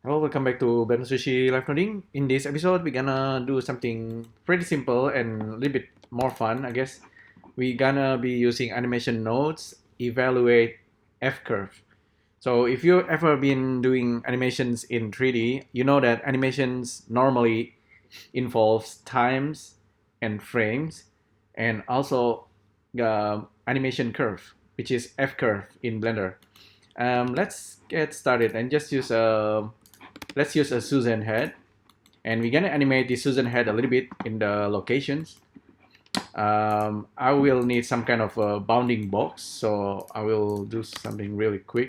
Hello, welcome back to Ben Sushi Live Coding. In this episode, we're gonna do something pretty simple and a little bit more fun, I guess. We're gonna be using animation nodes, evaluate FCurve. So if you've ever been doing animations in 3D, you know that animations normally involves times and frames, and also animation curve, which is FCurve in Blender. Let's get started and just use a let's use a Susan head, and we're gonna animate the Susan head a little bit in the locations. I will need some kind of a bounding box, so I will do something really quick.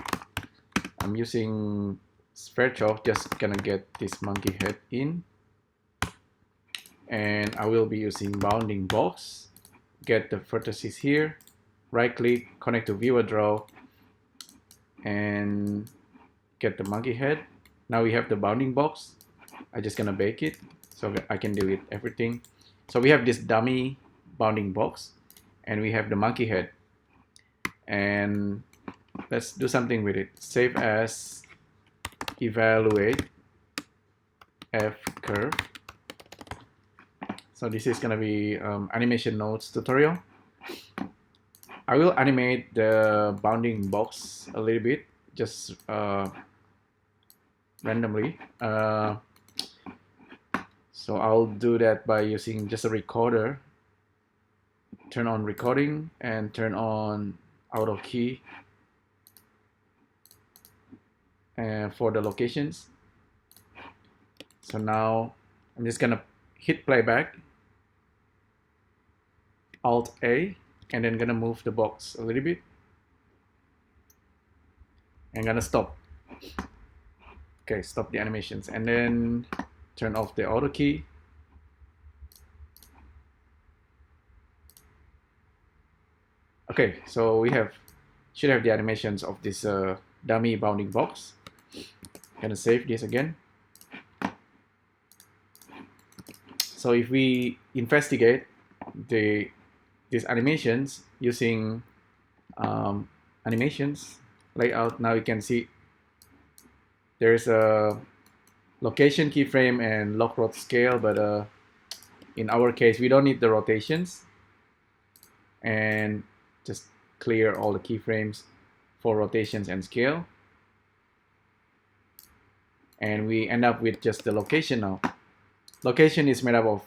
I'm using sphere chalk, just gonna get this monkey head in, and I will be using bounding box. Get the vertices here, right click, connect to viewer draw, and get the monkey head. Now we have the bounding box. I'm just gonna bake it so I can delete everything. So we have this dummy bounding box, and we have the monkey head. And let's do something with it. Save as, evaluate FCurve. So this is gonna be animation nodes tutorial. I will animate the bounding box a little bit, just randomly. So I'll do that by using just a recorder. Turn on recording and turn on auto key for the locations. So now I'm just gonna hit playback, Alt A, and then gonna move the box a little bit and gonna stop. Okay, stop the animations, and then turn off the auto key. Okay, so we should have the animations of this dummy bounding box. Gonna save this again. So if we investigate these animations using animations layout, now you can see there's a location keyframe and lock rot scale, but in our case we don't need the rotations, and just clear all the keyframes for rotations and scale, and we end up with just the location now. Location is made up of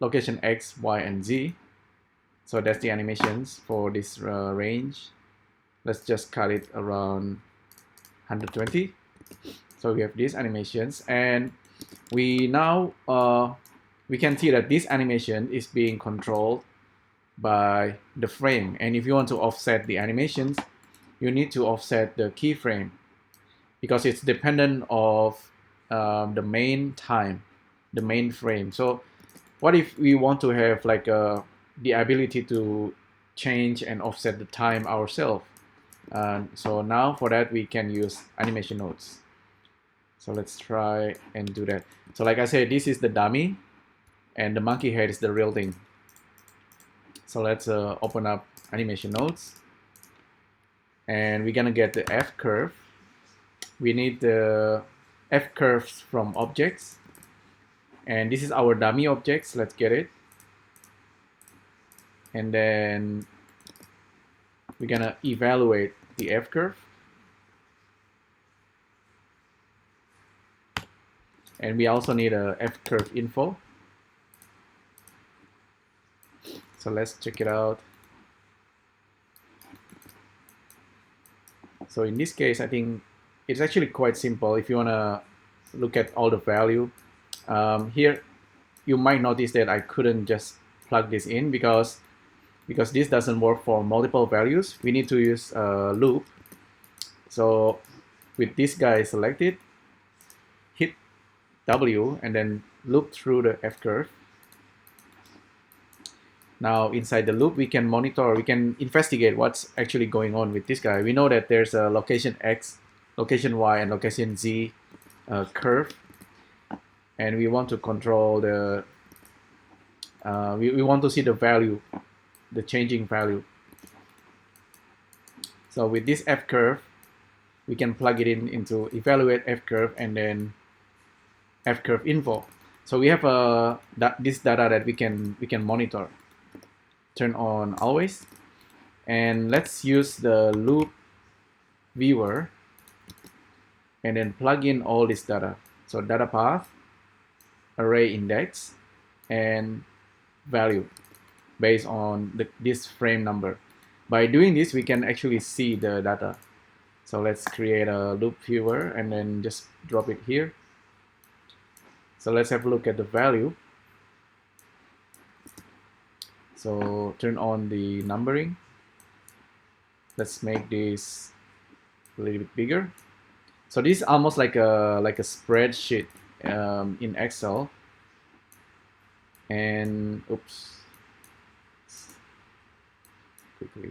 location X, Y, and Z. So that's the animations for this range. Let's just cut it around 120. So we have these animations, and we now we can see that this animation is being controlled by the frame. And if you want to offset the animations, you need to offset the keyframe because it's dependent of the main time, the main frame. So what if we want to have like the ability to change and offset the time ourselves? So now for that we can use animation nodes. So let's try and do that. So like I said, this is the dummy, and the monkey head is the real thing. So let's open up animation nodes, and we're gonna get the FCurve. We need the FCurves from objects, and this is our dummy objects. Let's get it, and then we're gonna evaluate the FCurve. And we also need a FCurve info. So let's check it out. So in this case, I think it's actually quite simple. If you want to look at all the value, here you might notice that I couldn't just plug this in because this doesn't work for multiple values. We need to use a loop. So with this guy selected, hit W and then loop through the FCurve. Now inside the loop, we can monitor, we can investigate what's actually going on with this guy. We know that there's a location X, location Y, and location Z curve, and we want to control the, we want to see the value, the changing value. So with this FCurve, we can plug it in into evaluate FCurve and then FCurve info. So we have this data that we can monitor. Turn on always, and let's use the loop viewer and then plug in all this data. So data path, array index, and value based on this frame number. By doing this, we can actually see the data. So let's create a loop viewer and then just drop it here. So let's have a look at the value. So turn on the numbering. Let's make this a little bit bigger. So this is almost like a spreadsheet in Excel. And oops, quickly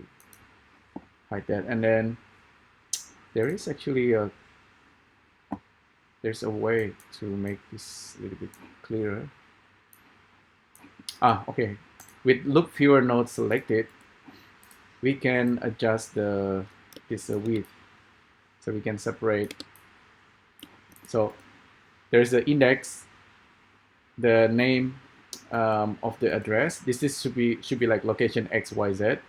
hide that. And then there is actually there's a way to make this a little bit clearer. Okay. With loop viewer node selected, we can adjust this width, so we can separate. So there's the index, the name of the address. This should be like location XYZ.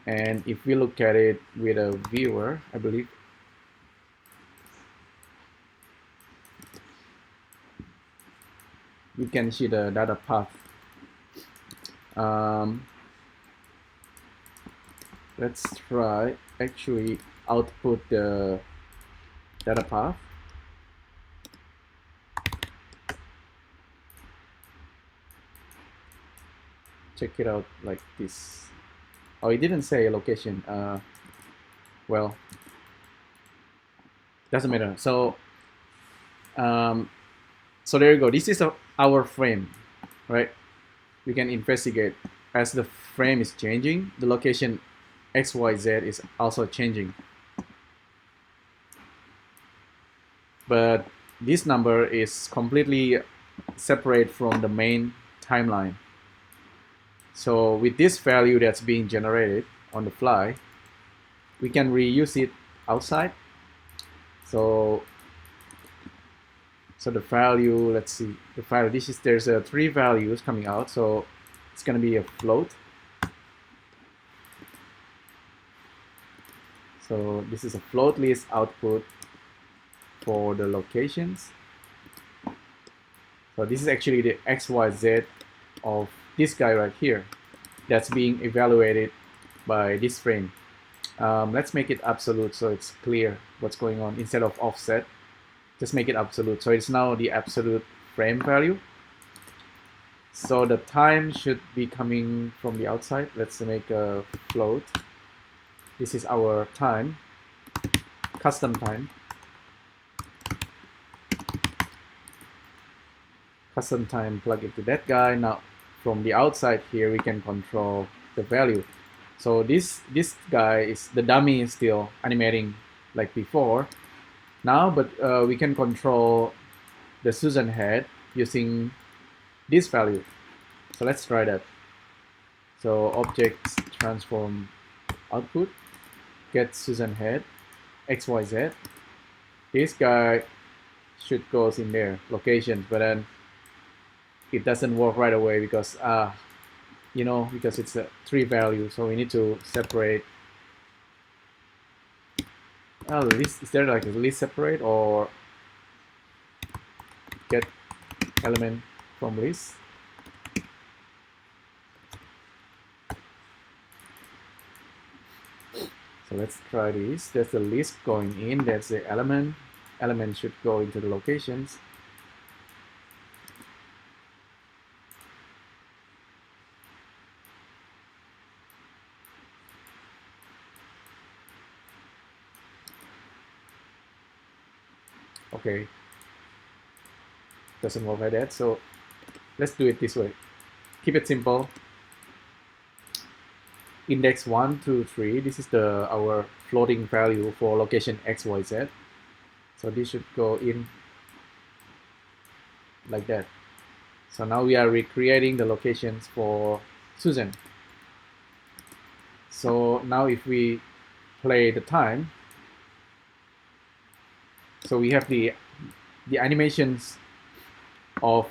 And if we look at it with a viewer, I believe we can see the data path. Let's try actually output the data path. Check it out like this. Oh, it didn't say a location. Well, doesn't matter. So, so there you go. This is our frame, right? We can investigate as the frame is changing. The location XYZ is also changing. But this number is completely separate from the main timeline. So with this value that's being generated on the fly, we can reuse it outside. So the value, let's see, the value, there's 3 values coming out, so it's gonna be a float. So this is a float list output for the locations. So this is actually the XYZ of this guy right here that's being evaluated by this frame. Let's make it absolute so it's clear what's going on. Instead of offset, just make it absolute. So it's now the absolute frame value. So the time should be coming from the outside. Let's make a float. This is our time, custom time. Custom time, plug it to that guy. Now from the outside here, we can control the value. So this guy is the dummy is still animating like before now, but we can control the Susan head using this value. So let's try that. So objects transform output, get Susan head, XYZ. This guy should goes in there, locations, but then it doesn't work right away because you know, because it's a 3 value, so we need to separate. List, is there like a list separate or get element from list? So let's try this. There's the list going in, that's the element. Element should go into the locations. Okay, doesn't work like that, so let's do it this way. Keep it simple. Index 1, 2, 3. This is our floating value for location XYZ. So this should go in like that. So now we are recreating the locations for Susan. So now if we play the time. So we have the animations of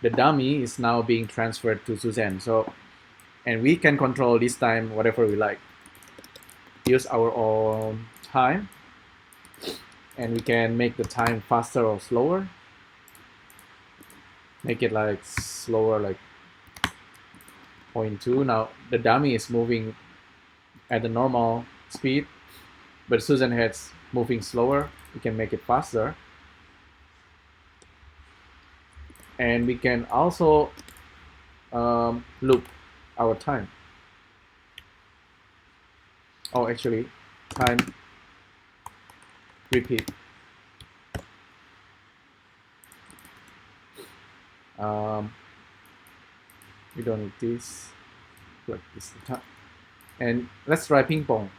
the dummy is now being transferred to Suzanne. So, and we can control this time whatever we like. Use our own time, and we can make the time faster or slower. Make it like slower, like 0.2. Now the dummy is moving at the normal speed, but Suzanne head's moving slower. We can make it faster. And we can also loop our time. Oh, actually, time repeat. We don't need this. Like this time. And let's try ping pong.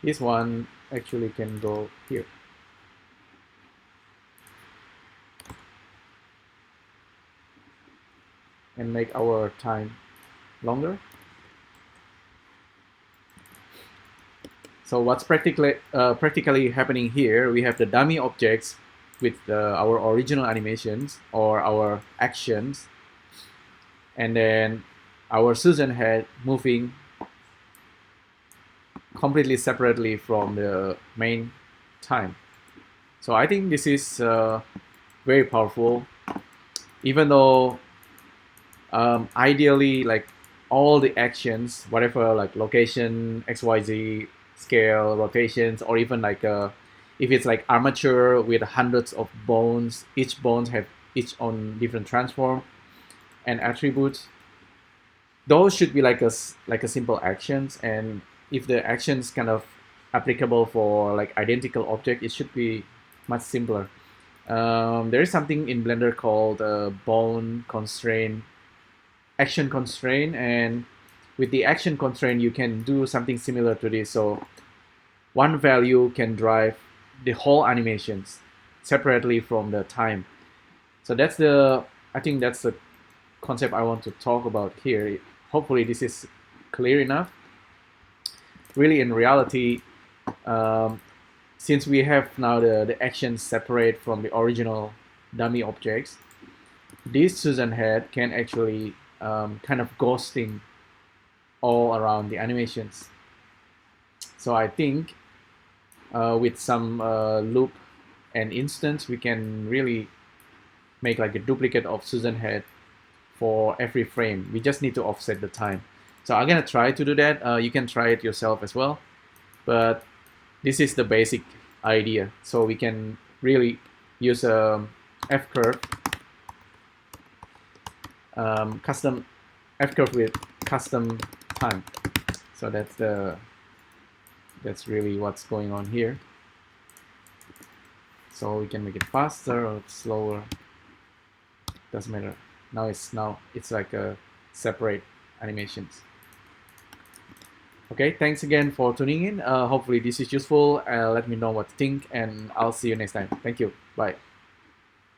This one actually can go here. And make our time longer. So what's practically happening here, we have the dummy objects with our original animations or our actions, and then our Suzanne head moving completely separately from the main time. So I think this is very powerful, even though ideally, like all the actions, whatever, like location, XYZ, scale, rotations, or even like if it's like armature with hundreds of bones, each bones have each own different transform and attributes. Those should be like a simple actions, and if the actions kind of applicable for like identical object, it should be much simpler. There is something in Blender called bone constraint, action constraint, and with the action constraint you can do something similar to this. So one value can drive the whole animations separately from the time. So that's I think that's the concept I want to talk about here. Hopefully this is clear enough. Really, in reality, since we have now the actions separate from the original dummy objects, this Suzanne head can actually kind of ghosting all around the animations. So I think with some loop and instance, we can really make like a duplicate of Suzanne head for every frame. We just need to offset the time. So I'm gonna try to do that. You can try it yourself as well, but this is the basic idea. So we can really use FCurve, custom FCurve with custom time. So that's really what's going on here. So we can make it faster or slower. Doesn't matter. Now it's like a separate animations. Okay, thanks again for tuning in. Hopefully this is useful. Let me know what you think, and I'll see you next time. Thank you. Bye.